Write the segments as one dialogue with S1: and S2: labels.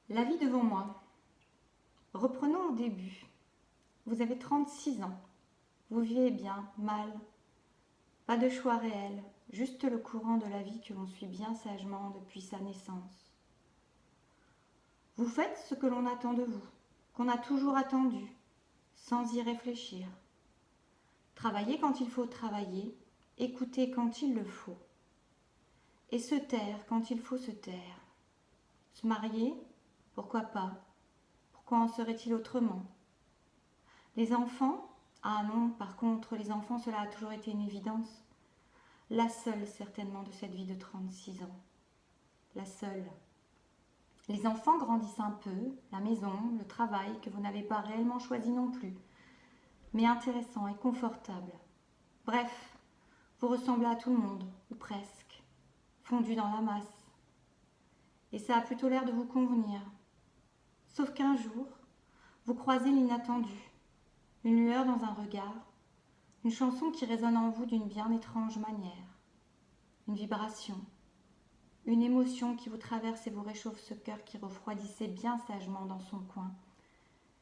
S1: La vie devant moi. Reprenons au début. Vous avez 36 ans. Vous vivez bien, mal. Pas de choix réel, juste le courant de la vie que l'on suit bien sagement depuis sa naissance. Vous faites ce que l'on attend de vous, qu'on a toujours attendu, sans y réfléchir. Travaillez quand il faut travailler, écoutez quand il le faut. Et se taire quand il faut se taire. Se marier, pourquoi pas? Pourquoi en serait-il autrement? Les enfants? Ah non, par contre, les enfants, cela a toujours été une évidence. La seule, certainement, de cette vie de 36 ans. La seule. Les enfants grandissent un peu, la maison, le travail, que vous n'avez pas réellement choisi non plus, mais intéressant et confortable. Bref, vous ressemblez à tout le monde, ou presque, fondu dans la masse. Et ça a plutôt l'air de vous convenir. Sauf qu'un jour, vous croisez l'inattendu, une lueur dans un regard, une chanson qui résonne en vous d'une bien étrange manière, une vibration, une émotion qui vous traverse et vous réchauffe ce cœur qui refroidissait bien sagement dans son coin,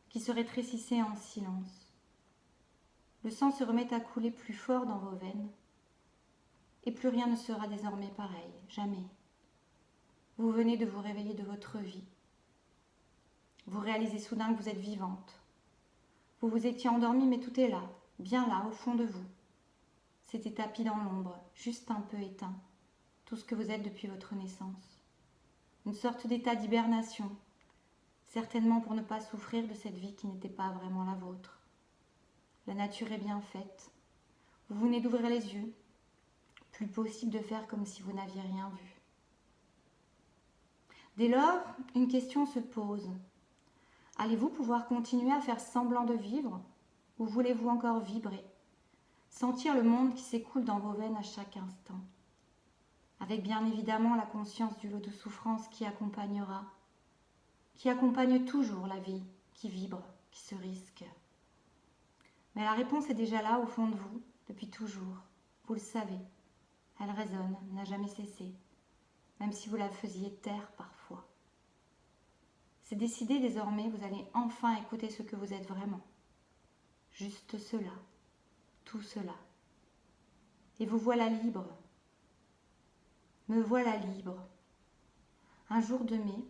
S1: qui se rétrécissait en silence. Le sang se remet à couler plus fort dans vos veines, et plus rien ne sera désormais pareil, jamais. Vous venez de vous réveiller de votre vie. Vous réalisez soudain que vous êtes vivante. Vous vous étiez endormie, mais tout est là, bien là, au fond de vous. C'était tapis dans l'ombre, juste un peu éteint. Tout ce que vous êtes depuis votre naissance. Une sorte d'état d'hibernation, certainement pour ne pas souffrir de cette vie qui n'était pas vraiment la vôtre. La nature est bien faite. Vous venez d'ouvrir les yeux. Plus possible de faire comme si vous n'aviez rien vu. Dès lors, une question se pose. Allez-vous pouvoir continuer à faire semblant de vivre ou voulez-vous encore vibrer, sentir le monde qui s'écoule dans vos veines à chaque instant, avec bien évidemment la conscience du lot de souffrance qui accompagnera, qui accompagne toujours la vie, qui vibre, qui se risque. Mais la réponse est déjà là au fond de vous, depuis toujours, vous le savez. Elle résonne, n'a jamais cessé, même si vous la faisiez taire parfois. C'est décidé désormais, vous allez enfin écouter ce que vous êtes vraiment. Juste cela, tout cela. Et vous voilà libre. Me voilà libre. Un jour de mai,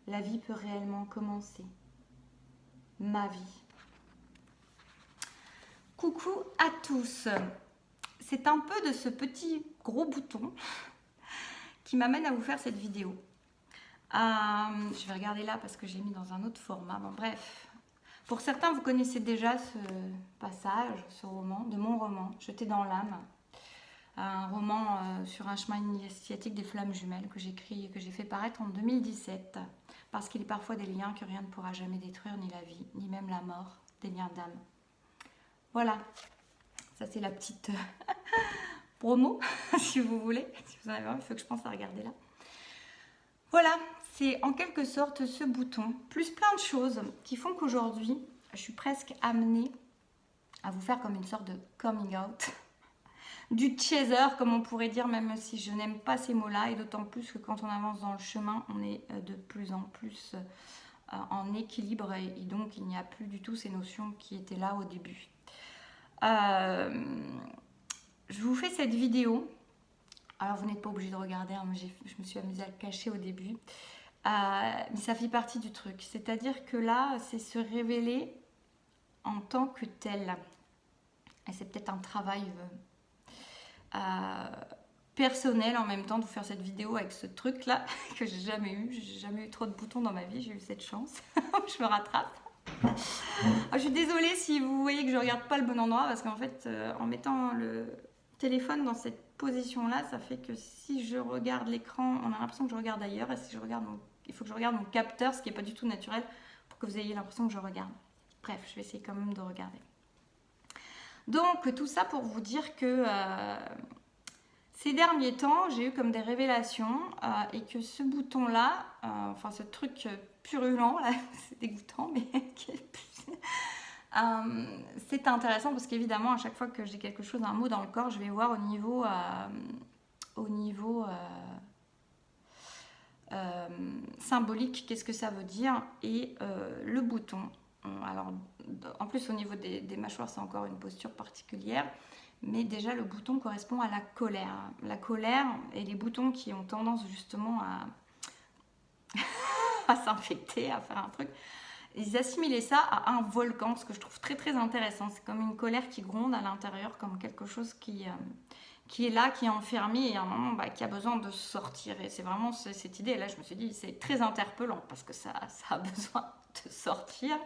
S1: la vie peut réellement commencer. Ma vie. Coucou à tous. C'est un peu de ce petit gros bouton qui m'amène à vous faire cette vidéo. Je vais regarder là parce que j'ai mis dans un autre format. Bon, bref. Pour certains, vous connaissez déjà ce passage, ce roman, de mon roman, Jeté dans l'âme. Un roman sur un chemin initiatique des flammes jumelles que j'écris et que j'ai fait paraître en 2017. Parce qu'il est parfois des liens que rien ne pourra jamais détruire, ni la vie, ni même la mort, des liens d'âme. Voilà. Ça, c'est la petite promo, si vous voulez. Si vous en avez envie, il faut que je pense à regarder là. Voilà, c'est en quelque sorte ce bouton, plus plein de choses qui font qu'aujourd'hui, je suis presque amenée à vous faire comme une sorte de coming out, du chaser, comme on pourrait dire, même si je n'aime pas ces mots-là, et d'autant plus que quand on avance dans le chemin, on est de plus en plus en équilibre, et donc il n'y a plus du tout ces notions qui étaient là au début. Je vous fais cette vidéo. Alors vous n'êtes pas obligé de regarder, hein, je me suis amusée à le cacher au début. Mais ça fait partie du truc. C'est-à-dire que là, c'est se révéler en tant que tel. Et c'est peut-être un travail personnel en même temps de vous faire cette vidéo avec ce truc-là que j'ai jamais eu. J'ai jamais eu trop de boutons dans ma vie, j'ai eu cette chance. Je me rattrape. Je suis désolée si vous voyez que je regarde pas le bon endroit parce qu'en fait, en mettant le téléphone dans cette position-là, ça fait que si je regarde l'écran, on a l'impression que je regarde ailleurs. Et si je regarde il faut que je regarde mon capteur, ce qui n'est pas du tout naturel, pour que vous ayez l'impression que je regarde. Bref, je vais essayer quand même de regarder. Donc, tout ça pour vous dire que ces derniers temps, j'ai eu comme des révélations et que ce bouton-là, enfin ce truc purulent, là, c'est dégoûtant, mais c'est intéressant parce qu'évidemment, à chaque fois que j'ai quelque chose, un mot dans le corps, je vais voir au niveau symbolique, qu'est-ce que ça veut dire. Et le bouton, alors en plus au niveau des mâchoires, c'est encore une posture particulière, mais déjà le bouton correspond à la colère. La colère et les boutons qui ont tendance justement à s'infecter, à faire un truc, ils assimilaient ça à un volcan, ce que je trouve très très intéressant. C'est comme une colère qui gronde à l'intérieur, comme quelque chose qui est là, qui est enfermé et à un moment qui a besoin de sortir. Et c'est vraiment cette idée. Et là, je me suis dit, c'est très interpellant parce que ça a besoin de sortir.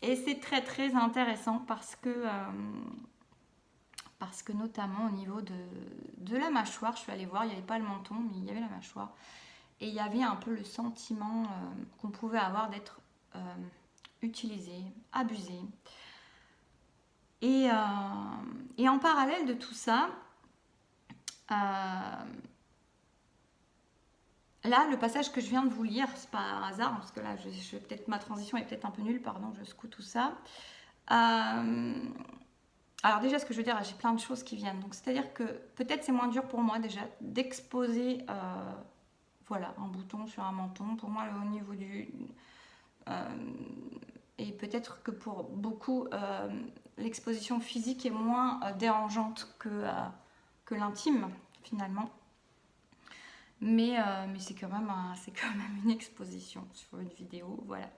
S1: Et c'est très très intéressant parce que notamment au niveau de la mâchoire, je suis allée voir, il n'y avait pas le menton, mais il y avait la mâchoire. Et il y avait un peu le sentiment qu'on pouvait avoir d'être utilisé, abusé. Et en parallèle de tout ça, là, le passage que je viens de vous lire, c'est pas un hasard, parce que là, peut-être ma transition est peut-être un peu nulle, pardon, je secoue tout ça. Alors déjà, ce que je veux dire, j'ai plein de choses qui viennent. Donc, c'est-à-dire que peut-être c'est moins dur pour moi déjà d'exposer voilà, un bouton sur un menton. Pour moi, au niveau du... et peut-être que pour beaucoup, l'exposition physique est moins dérangeante que l'intime, finalement. Mais c'est quand même une exposition sur une vidéo, voilà.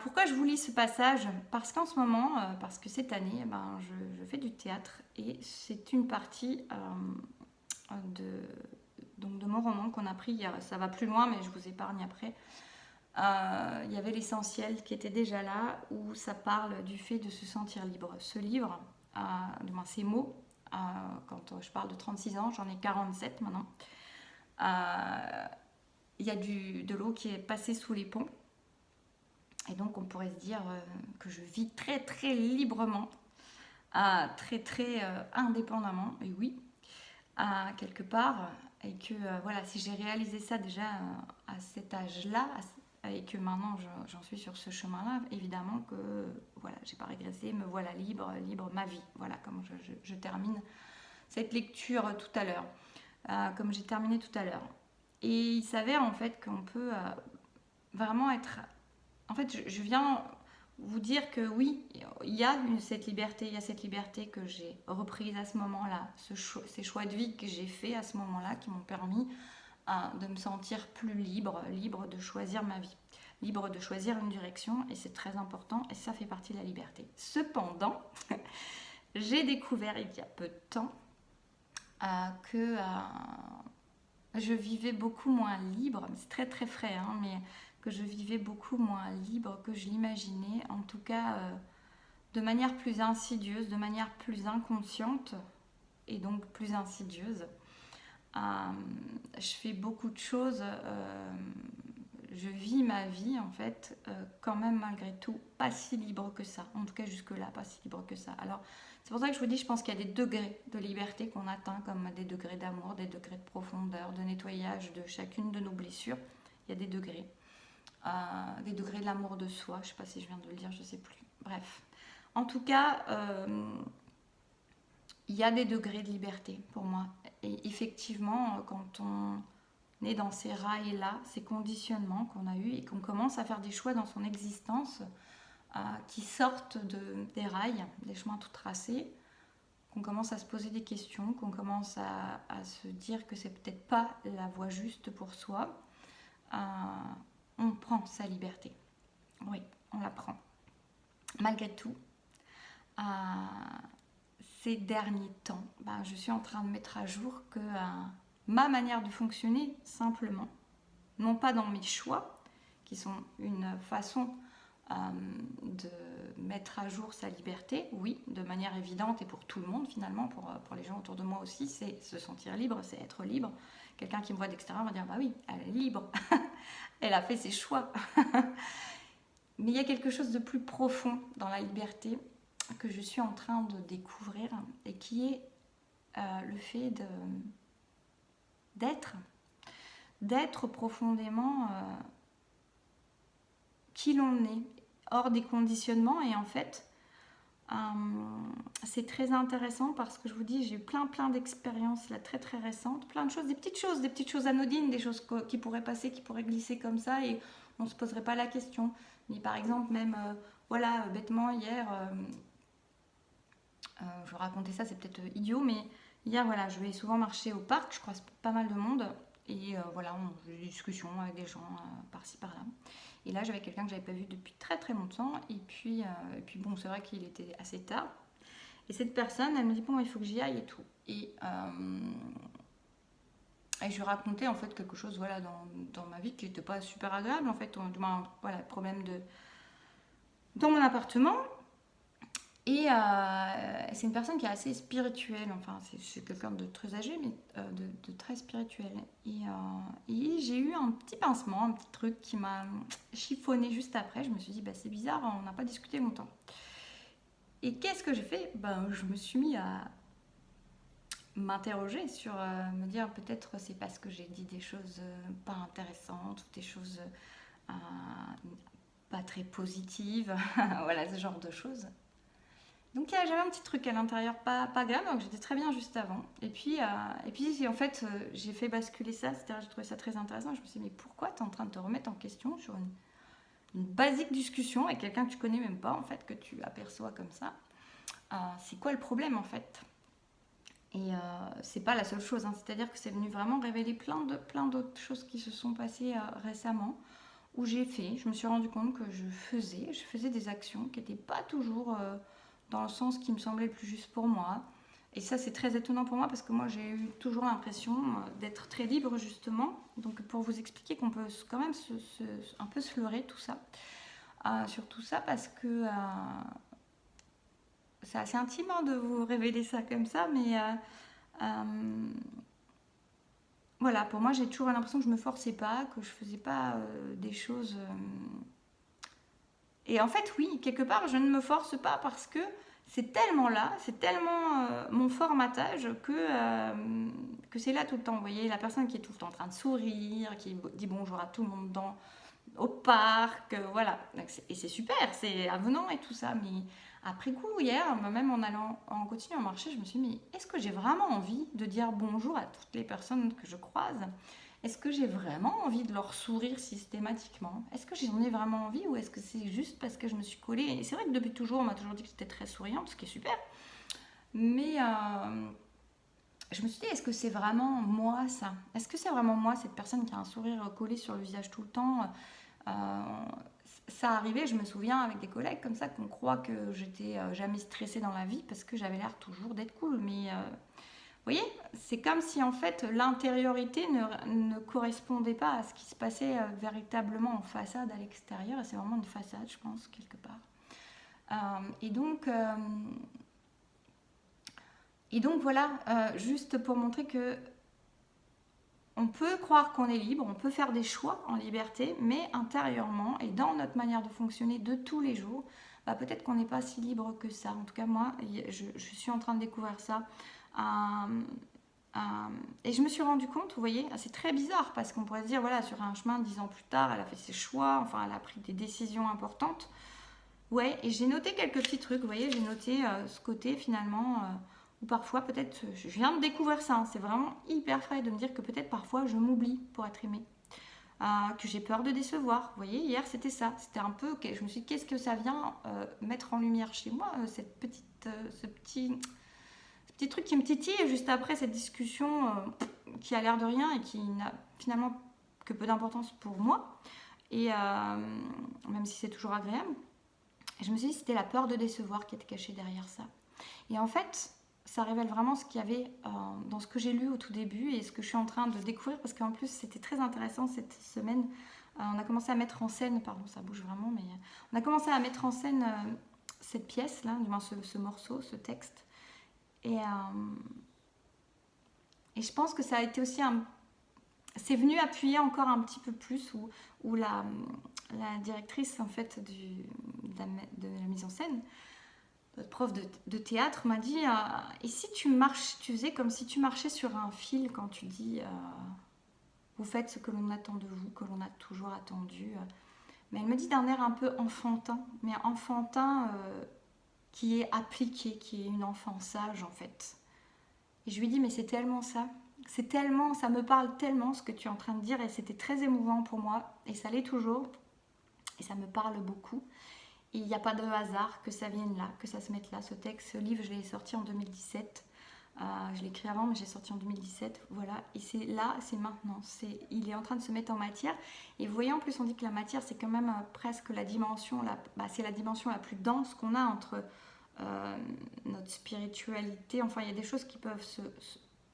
S1: Pourquoi je vous lis ce passage? Parce qu'en ce moment, parce que cette année, je fais du théâtre et c'est une partie de mon roman qu'on a pris. Ça va plus loin, mais je vous épargne après. Il y avait l'essentiel qui était déjà là, où ça parle du fait de se sentir libre. Ce livre, ces mots, quand je parle de 36 ans, j'en ai 47 maintenant. Il y a de l'eau qui est passée sous les ponts. Et donc on pourrait se dire que je vis très très librement, très très indépendamment, et oui, quelque part, et que voilà, si j'ai réalisé ça déjà à cet âge-là, et que maintenant j'en suis sur ce chemin-là, évidemment que voilà, j'ai pas régressé, me voilà libre ma vie. Voilà, comme je termine cette lecture tout à l'heure, comme j'ai terminé tout à l'heure. Et il s'avère en fait qu'on peut vraiment être... En fait, je viens vous dire que oui, il y a cette liberté que j'ai reprise à ce moment-là, ces choix de vie que j'ai fait à ce moment-là qui m'ont permis de me sentir plus libre de choisir ma vie, libre de choisir une direction, et c'est très important et ça fait partie de la liberté. Cependant, j'ai découvert il y a peu de temps que je vivais beaucoup moins libre, c'est très très frais, hein, mais que je vivais beaucoup moins libre que je l'imaginais, en tout cas de manière plus insidieuse, de manière plus inconsciente et donc plus insidieuse. Je fais beaucoup de choses, je vis ma vie en fait quand même malgré tout pas si libre que ça, en tout cas jusque là pas si libre que ça. Alors c'est pour ça que je vous dis, je pense qu'il y a des degrés de liberté qu'on atteint, comme des degrés d'amour, des degrés de profondeur, de nettoyage de chacune de nos blessures. Il y a des degrés de l'amour de soi, je ne sais pas si je viens de le dire, je ne sais plus, bref, en tout cas il y a des degrés de liberté pour moi, et effectivement quand on est dans ces rails là, ces conditionnements qu'on a eus et qu'on commence à faire des choix dans son existence qui sortent des rails, des chemins tout tracés, qu'on commence à se poser des questions, qu'on commence à se dire que c'est peut-être pas la voie juste pour soi, on prend sa liberté. Oui, on la prend. Malgré tout, ces derniers temps, je suis en train de mettre à jour que ma manière de fonctionner, simplement, non pas dans mes choix, qui sont une façon de mettre à jour sa liberté, oui, de manière évidente et pour tout le monde finalement, pour les gens autour de moi aussi, c'est se sentir libre, c'est être libre. Quelqu'un qui me voit d'extérieur va dire, bah oui, elle est libre, elle a fait ses choix. Mais il y a quelque chose de plus profond dans la liberté que je suis en train de découvrir et qui est le fait d'être profondément qui l'on est, hors des conditionnements, et en fait C'est très intéressant parce que je vous dis, j'ai eu plein d'expériences là très très récentes, plein de choses, des petites choses anodines, des choses qui pourraient passer, qui pourraient glisser comme ça et on ne se poserait pas la question. Mais par exemple, même, voilà, bêtement, hier, je racontais ça, c'est peut-être idiot, mais hier, voilà, je vais souvent marcher au parc, je croise pas mal de monde et voilà, on a des discussions avec des gens par-ci par-là. Et là, j'avais quelqu'un que j'avais pas vu depuis très très longtemps. Et puis bon, c'est vrai qu'il était assez tard. Et cette personne, elle me dit bon, il faut que j'y aille et tout. Et je lui racontais en fait quelque chose, voilà, dans ma vie qui n'était pas super agréable en fait. Voilà, problème dans mon appartement. Et c'est une personne qui est assez spirituelle, enfin c'est quelqu'un de très âgé, mais de très spirituel. Et j'ai eu un petit pincement, un petit truc qui m'a chiffonné juste après. Je me suis dit, bah, c'est bizarre, on n'a pas discuté longtemps. Et qu'est-ce que j'ai fait? Ben, je me suis mis à m'interroger sur me dire peut-être c'est parce que j'ai dit des choses pas intéressantes ou des choses euh, pas très positives, voilà, ce genre de choses. Donc j'avais un petit truc à l'intérieur, pas grave, donc j'étais très bien juste avant. Et puis en fait, j'ai fait basculer ça, c'est-à-dire j'ai trouvé ça très intéressant. Je me suis dit, mais pourquoi tu es en train de te remettre en question sur une basique discussion avec quelqu'un que tu connais même pas, en fait, que tu aperçois comme ça? C'est quoi le problème, en fait? Et c'est pas la seule chose, hein. C'est-à-dire que c'est venu vraiment révéler plein d'autres choses qui se sont passées récemment, où je me suis rendu compte que je faisais des actions qui n'étaient pas toujours dans le sens qui me semblait le plus juste pour moi. Et ça, c'est très étonnant pour moi parce que moi, j'ai eu toujours l'impression d'être très libre, justement. Donc, pour vous expliquer qu'on peut quand même un peu se leurrer tout ça, sur tout ça, parce que c'est assez intime hein, de vous révéler ça comme ça, mais euh, voilà, pour moi, j'ai toujours l'impression que je me forçais pas, que je faisais pas des choses. Et en fait, oui, quelque part, je ne me force pas parce que c'est tellement là, c'est tellement mon formatage que c'est là tout le temps. Vous voyez, la personne qui est tout le temps en train de sourire, qui dit bonjour à tout le monde au parc, voilà. Et c'est super, c'est avenant et tout ça. Mais après coup, hier, même en continuant à marcher, je me suis dit, mais est-ce que j'ai vraiment envie de dire bonjour à toutes les personnes que je croise? Est-ce que j'ai vraiment envie de leur sourire systématiquement? Est-ce que j'en ai vraiment envie ou est-ce que c'est juste parce que je me suis collée? Et c'est vrai que depuis toujours, on m'a toujours dit que j'étais très souriante, ce qui est super. Mais je me suis dit, est-ce que c'est vraiment moi ça? Est-ce que c'est vraiment moi, cette personne qui a un sourire collé sur le visage tout le temps? Euh, Ça arrivait, je me souviens, avec des collègues comme ça, qu'on croit que j'étais jamais stressée dans la vie parce que j'avais l'air toujours d'être cool. Mais vous voyez, c'est comme si en fait l'intériorité ne correspondait pas à ce qui se passait véritablement en façade à l'extérieur. Et c'est vraiment une façade, je pense, quelque part. Euh, et donc, euh, et donc voilà, juste pour montrer que on peut croire qu'on est libre, on peut faire des choix en liberté, mais intérieurement et dans notre manière de fonctionner de tous les jours, bah, peut-être qu'on n'est pas si libre que ça. En tout cas, moi, je suis en train de découvrir ça. Euh, euh, et je me suis rendu compte, vous voyez, c'est très bizarre parce qu'on pourrait se dire, voilà, sur un chemin, 10 ans plus tard, elle a fait ses choix, enfin, elle a pris des décisions importantes. Ouais, et j'ai noté quelques petits trucs, vous voyez, j'ai noté ce côté finalement, où parfois peut-être, je viens de découvrir ça, hein, c'est vraiment hyper frais de me dire que peut-être parfois je m'oublie pour être aimée, que j'ai peur de décevoir. Vous voyez, hier c'était ça, c'était un peu, ok, je me suis dit, qu'est-ce que ça vient mettre en lumière chez moi, ce petit truc qui me titille juste après cette discussion qui a l'air de rien et qui n'a finalement que peu d'importance pour moi, et même si c'est toujours agréable. Et je me suis dit que c'était la peur de décevoir qui était cachée derrière ça. Et en fait, ça révèle vraiment ce qu'il y avait dans ce que j'ai lu au tout début et ce que je suis en train de découvrir parce qu'en plus c'était très intéressant cette semaine. On a commencé à mettre en scène, pardon ça bouge vraiment, mais on a commencé à mettre en scène cette pièce-là, du moins ce morceau, ce texte. Et, et je pense que ça a été aussi c'est venu appuyer encore un petit peu plus où la directrice en fait de la mise en scène, notre prof de théâtre m'a dit et si tu marches, tu faisais comme si tu marchais sur un fil quand tu dis vous faites ce que l'on attend de vous, que l'on a toujours attendu. Mais elle me dit d'un air un peu enfantin, mais enfantin qui est appliquée, qui est une enfant sage en fait. Et je lui dis mais c'est tellement ça, c'est tellement, ça me parle tellement ce que tu es en train de dire et c'était très émouvant pour moi et ça l'est toujours et ça me parle beaucoup. Et il n'y a pas de hasard que ça vienne là, que ça se mette là, ce texte, ce livre je l'ai sorti en 2017. Je l'ai écrit avant, mais j'ai sorti en 2017. Voilà, et c'est là, c'est maintenant. Il est en train de se mettre en matière. Et vous voyez, en plus, on dit que la matière, c'est quand même presque la dimension, c'est la dimension la plus dense qu'on a entre notre spiritualité. Enfin, il y a des choses qui peuvent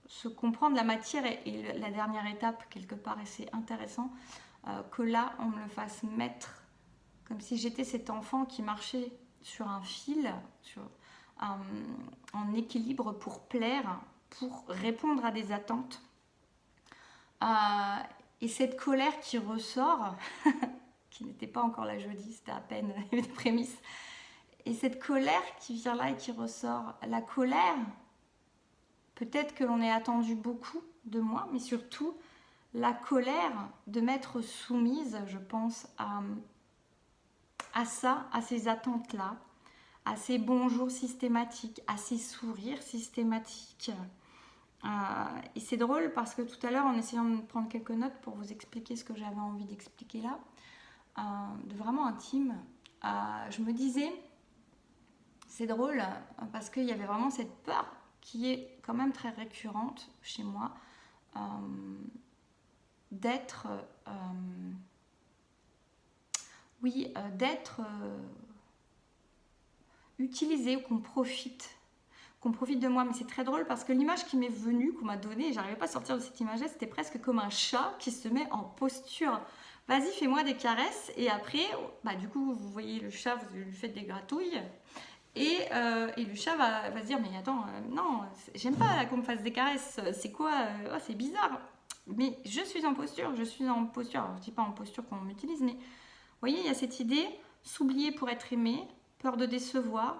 S1: se comprendre. La matière est la dernière étape, quelque part, et c'est intéressant que là, on me le fasse mettre comme si j'étais cet enfant qui marchait sur un fil, en équilibre pour plaire, pour répondre à des attentes. Et cette colère qui ressort, qui n'était pas encore là jeudi, c'était à peine les prémices, et cette colère qui vient là et qui ressort, la colère, peut-être que l'on est attendu beaucoup de moi, mais surtout la colère de m'être soumise, je pense, à ça, à ces attentes-là, à ces bonjours systématiques, à ces sourires systématiques. Et c'est drôle parce que tout à l'heure, en essayant de prendre quelques notes pour vous expliquer ce que j'avais envie d'expliquer là, de vraiment intime, je me disais, c'est drôle parce qu'il y avait vraiment cette peur qui est quand même très récurrente chez moi, d'être utilisé ou qu'on profite de moi. Mais c'est très drôle parce que l'image qui m'est venue, qu'on m'a donnée, j'arrivais pas à sortir de cette image-là, c'était presque comme un chat qui se met en posture. Vas-y, fais-moi des caresses. Et après, du coup, vous voyez le chat, vous lui faites des gratouilles. Et le chat va se dire, mais attends, non, j'aime pas qu'on me fasse des caresses. C'est quoi c'est bizarre. Mais je suis en posture. Alors, je dis pas en posture qu'on m'utilise, mais vous voyez, il y a cette idée, s'oublier pour être aimé, peur de décevoir.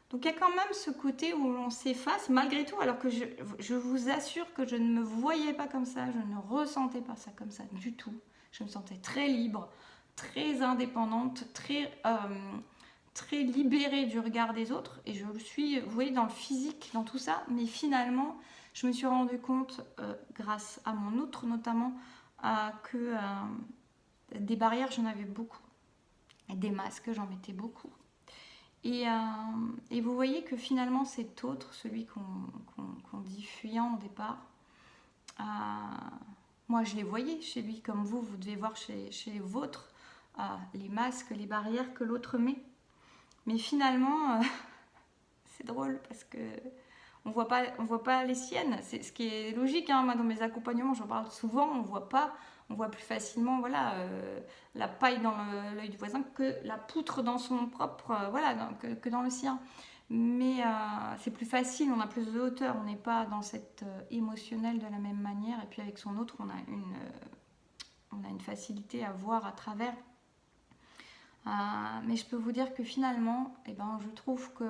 S1: Donc il y a quand même ce côté où l'on s'efface malgré tout, alors que je vous assure que je ne me voyais pas comme ça, je ne ressentais pas ça comme ça du tout. Je me sentais très libre, très indépendante, très libérée du regard des autres. Et je le suis, vous voyez, dans le physique, dans tout ça. Mais finalement, je me suis rendu compte, grâce à mon outre notamment, que des barrières, j'en avais beaucoup. Et des masques, j'en mettais beaucoup. Et vous voyez que finalement, cet autre, celui qu'on dit fuyant au départ, moi je les voyais chez lui, comme vous devez voir chez les vôtres, les masques, les barrières que l'autre met. Mais finalement, c'est drôle parce que on voit pas les siennes. C'est ce qui est logique, hein. Moi, dans mes accompagnements, j'en parle souvent, on voit plus facilement la paille dans l'œil du voisin que la poutre dans son propre, que dans le sien. Mais c'est plus facile, on a plus de hauteur, on n'est pas dans cette émotionnelle de la même manière. Et puis avec son autre, on a une facilité à voir à travers. Mais je peux vous dire que finalement, je trouve que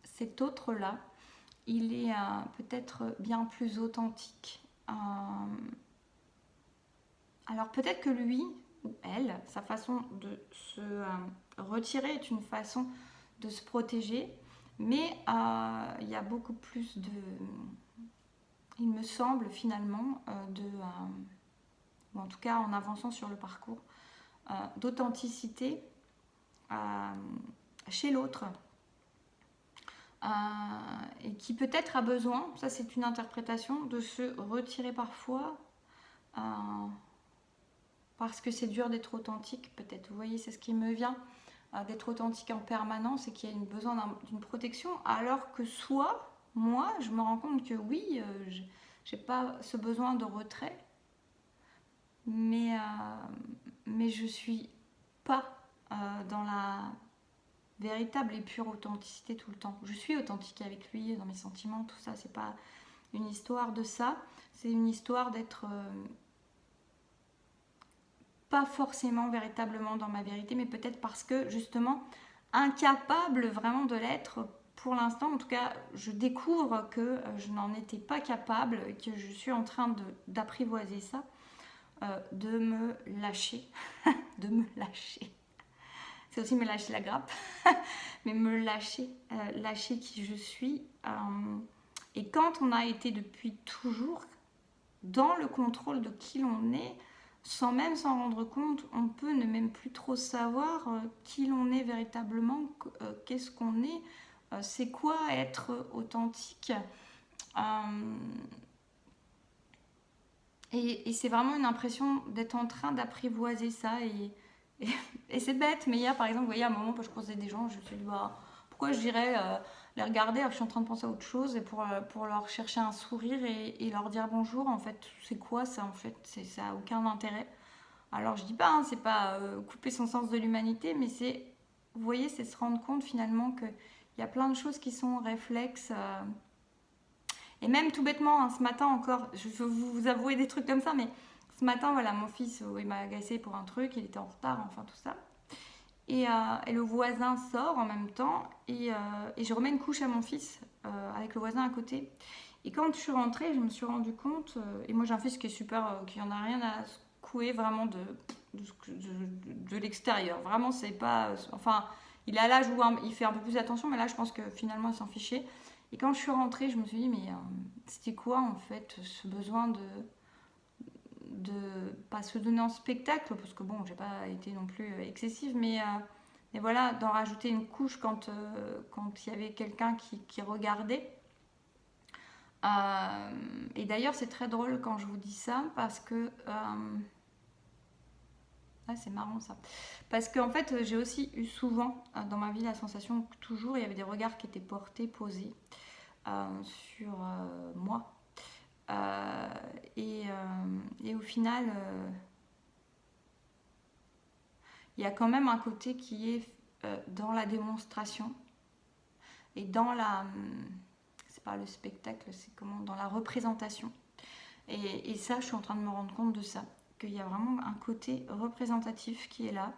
S1: cet autre-là, il est peut-être bien plus authentique. Alors peut-être que lui ou elle, sa façon de se retirer est une façon de se protéger, mais il y a beaucoup plus il me semble finalement, ou en tout cas en avançant sur le parcours, d'authenticité chez l'autre. Et qui peut-être a besoin, ça c'est une interprétation, de se retirer parfois parce que c'est dur d'être authentique, peut-être. Vous voyez, c'est ce qui me vient, d'être authentique en permanence et qu'il y a besoin d'une protection, alors que moi, je me rends compte que oui, j'ai pas ce besoin de retrait, mais je suis pas dans la véritable et pure authenticité tout le temps. Je suis authentique avec lui, dans mes sentiments, tout ça. C'est pas une histoire de ça. C'est une histoire d'être pas forcément véritablement dans ma vérité, mais peut-être parce que justement incapable vraiment de l'être pour l'instant. En tout cas, je découvre que je n'en étais pas capable et que je suis en train d'apprivoiser ça, de me lâcher, de me lâcher. c'est aussi me lâcher la grappe, mais me lâcher, lâcher qui je suis. Et quand on a été depuis toujours dans le contrôle de qui l'on est, sans même s'en rendre compte, on peut ne même plus trop savoir qui l'on est véritablement, qu'est-ce qu'on est, c'est quoi être authentique. Et c'est vraiment une impression d'être en train d'apprivoiser ça. Et c'est bête, mais hier par exemple, vous voyez, à un moment, je croisais des gens, je me suis dit, bah, pourquoi je dirais les regarder alors que je suis en train de penser à autre chose et pour leur chercher un sourire et leur dire bonjour, en fait, c'est quoi ça en fait, ça n'a aucun intérêt. Alors je dis pas, hein, c'est pas couper son sens de l'humanité, mais c'est, vous voyez, c'est se rendre compte finalement qu'il y a plein de choses qui sont réflexes. Et même tout bêtement, hein, ce matin encore, je veux vous avouer des trucs comme ça, mais ce matin, voilà, mon fils, il m'a agacé pour un truc, il était en retard, enfin tout ça. Et le voisin sort en même temps, et je remets une couche à mon fils avec le voisin à côté. Et quand je suis rentrée, je me suis rendu compte, et moi j'ai un fils qui est super, qui en a rien à secouer vraiment de l'extérieur. Vraiment, c'est pas. Enfin, il est à l'âge où il fait un peu plus attention, mais là je pense que finalement il s'en fichait. Et quand je suis rentrée, je me suis dit, mais c'était quoi en fait ce besoin de pas se donner en spectacle, parce que bon, j'ai pas été non plus excessive, mais voilà, d'en rajouter une couche quand il y avait quelqu'un qui regardait. Et d'ailleurs, c'est très drôle quand je vous dis ça, parce que ah, c'est marrant ça. Parce qu'en fait, j'ai aussi eu souvent dans ma vie la sensation que toujours il y avait des regards qui étaient portés, posés sur moi. Euh, et au final, il y a quand même un côté qui est dans la démonstration et dans la. C'est pas le spectacle, c'est comment. Dans la représentation. Et ça, je suis en train de me rendre compte de ça. Qu'il y a vraiment un côté représentatif qui est là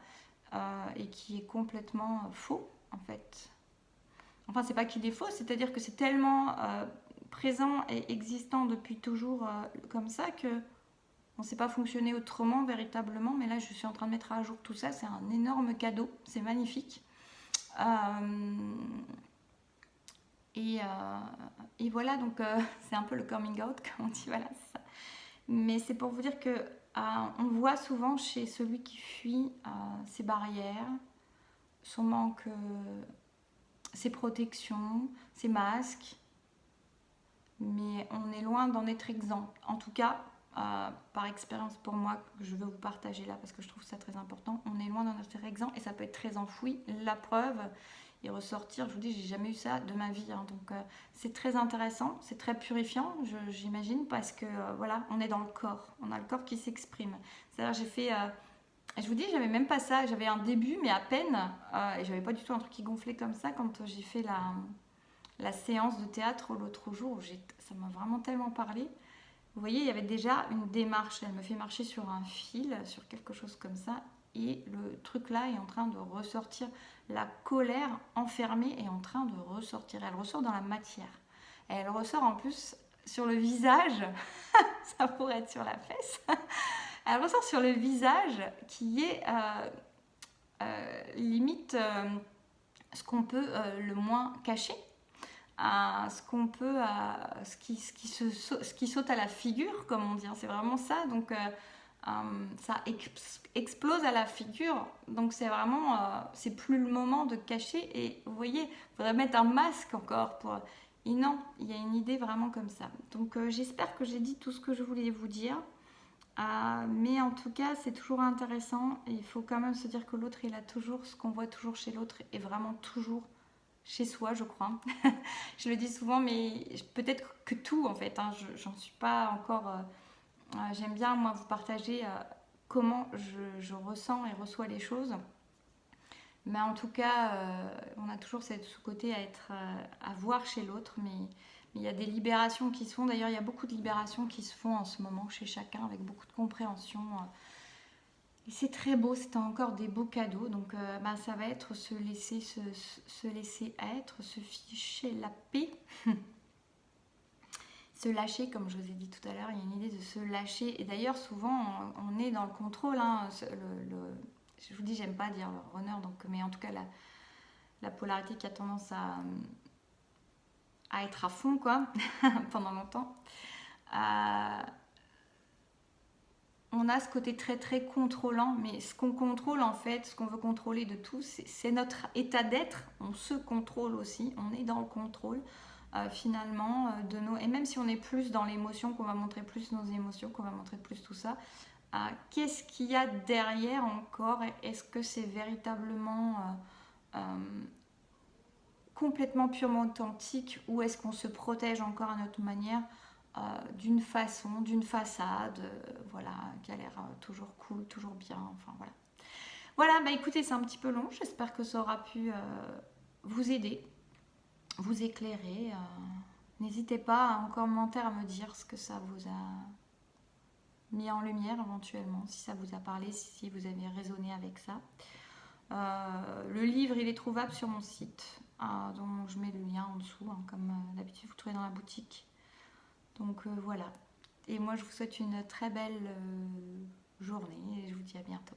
S1: et qui est complètement faux, en fait. Enfin, c'est pas qu'il est faux, c'est-à-dire que c'est tellement présent et existant depuis toujours comme ça que on ne sait pas fonctionner autrement véritablement. Mais là, je suis en train de mettre à jour tout ça. C'est un énorme cadeau, c'est magnifique. Et, euh, et voilà, donc c'est un peu le coming out, comme on dit, voilà, c'est ça. Mais c'est pour vous dire que on voit souvent chez celui qui fuit ses barrières, son manque, ses protections, ses masques, mais on est loin d'en être exempt. En tout cas, par expérience pour moi, que je veux vous partager là parce que je trouve ça très important, on est loin d'en être exempt et ça peut être très enfoui. La preuve, et ressortir, je vous dis, j'ai jamais eu ça de ma vie, hein, donc c'est très intéressant, c'est très purifiant, j'imagine, parce que voilà, on est dans le corps, on a le corps qui s'exprime. C'est-à-dire, j'ai fait. Je vous dis, j'avais même pas ça, j'avais un début, mais à peine, et j'avais pas du tout un truc qui gonflait comme ça quand j'ai fait la séance de théâtre l'autre jour, ça m'a vraiment tellement parlé. Vous voyez, il y avait déjà une démarche, elle me fait marcher sur un fil, sur quelque chose comme ça, et le truc là est en train de ressortir, la colère enfermée est en train de ressortir, elle ressort dans la matière, et elle ressort en plus sur le visage, ça pourrait être sur la fesse, elle ressort sur le visage qui est limite ce qu'on peut le moins cacher, à ce qu'on peut, ce qui saute à la figure, comme on dit. C'est vraiment ça. Donc, ça explose à la figure. Donc, c'est vraiment, c'est plus le moment de cacher. Et vous voyez, il faudrait mettre un masque encore pour. Et non, il y a une idée vraiment comme ça. Donc, j'espère que j'ai dit tout ce que je voulais vous dire. Mais en tout cas, c'est toujours intéressant. Et il faut quand même se dire que l'autre, il a toujours ce qu'on voit toujours chez l'autre et vraiment toujours chez soi, je crois. Je le dis souvent, mais peut-être que tout, en fait. Hein, j'en suis pas encore. J'aime bien, moi, vous partager comment je ressens et reçois les choses. Mais en tout cas, on a toujours ce côté à voir chez l'autre. Mais il y a des libérations qui se font. D'ailleurs, il y a beaucoup de libérations qui se font en ce moment chez chacun, avec beaucoup de compréhension. Et c'est très beau, c'est encore des beaux cadeaux. Donc ça va être se laisser être, se ficher la paix. Se lâcher, comme je vous ai dit tout à l'heure, il y a une idée de se lâcher. Et d'ailleurs, souvent, on est dans le contrôle. Hein, je vous dis, j'aime pas dire runner, donc, mais en tout cas, la polarité qui a tendance à être à fond, quoi, pendant longtemps. On a ce côté très très contrôlant, mais ce qu'on contrôle en fait, ce qu'on veut contrôler de tout, c'est notre état d'être. On se contrôle aussi, on est dans le contrôle finalement de nos... Et même si on est plus dans l'émotion, qu'on va montrer plus nos émotions, qu'on va montrer plus tout ça, qu'est-ce qu'il y a derrière encore? Est-ce que c'est véritablement complètement purement authentique ou est-ce qu'on se protège encore à notre manière d'une façon, d'une façade, voilà, qui a l'air toujours cool, toujours bien, enfin voilà. Voilà, bah écoutez, c'est un petit peu long, j'espère que ça aura pu vous aider, vous éclairer. N'hésitez pas en commentaire à me dire ce que ça vous a mis en lumière éventuellement, si ça vous a parlé, si vous avez raisonné avec ça. Le livre, il est trouvable sur mon site, dont je mets le lien en dessous, hein, comme d'habitude vous trouvez dans la boutique. Donc voilà. Et moi, je vous souhaite une très belle journée et je vous dis à bientôt.